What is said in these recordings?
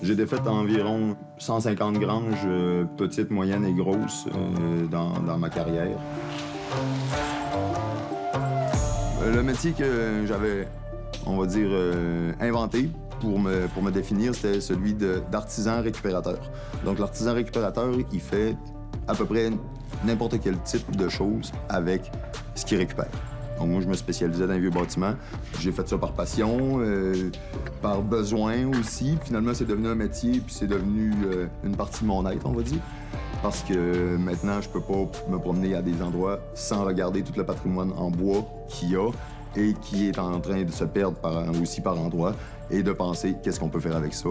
J'ai défait environ 150 granges, petites, moyennes et grosses, dans ma carrière. Le métier que j'avais, on va dire, inventé pour me définir, c'était celui d'artisan récupérateur. Donc l'artisan récupérateur, il fait à peu près n'importe quel type de choses avec ce qu'il récupère. Donc moi, je me spécialisais dans les vieux bâtiments. J'ai fait ça par passion, par besoin aussi. Finalement, c'est devenu un métier, puis c'est devenu une partie de mon être, on va dire. Parce que maintenant, je peux pas me promener à des endroits sans regarder tout le patrimoine en bois qu'il y a et qui est en train de se perdre aussi par endroits et de penser qu'est-ce qu'on peut faire avec ça.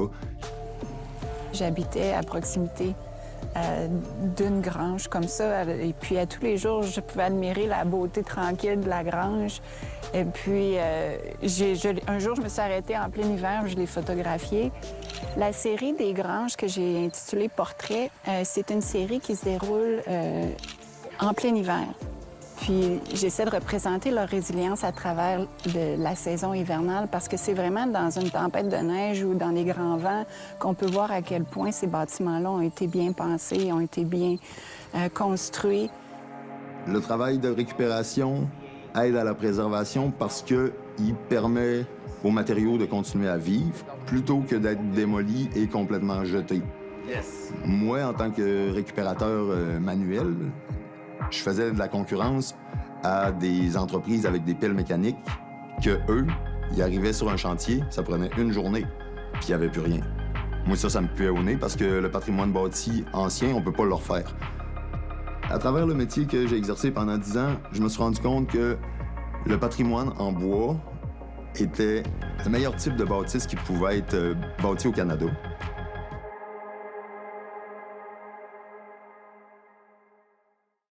J'habitais à proximité d'une grange comme ça. Et puis, à tous les jours, je pouvais admirer la beauté tranquille de la grange. Et puis, un jour, je me suis arrêtée en plein hiver, je l'ai photographiée. La série des granges que j'ai intitulée Portrait, c'est une série qui se déroule en plein hiver. Puis j'essaie de représenter leur résilience à travers la saison hivernale parce que c'est vraiment dans une tempête de neige ou dans les grands vents qu'on peut voir à quel point ces bâtiments-là ont été bien pensés, ont été bien construits. Le travail de récupération aide à la préservation parce qu'il permet aux matériaux de continuer à vivre plutôt que d'être démolis et complètement jetés. Yes. Moi, en tant que récupérateur manuel, je faisais de la concurrence à des entreprises avec des piles mécaniques que eux, ils arrivaient sur un chantier, ça prenait une journée, puis il n'y avait plus rien. Moi, ça me puait au nez parce que le patrimoine bâti ancien, on peut pas le refaire. À travers le métier que j'ai exercé pendant 10 ans, je me suis rendu compte que le patrimoine en bois était le meilleur type de bâtisse qui pouvait être bâti au Canada.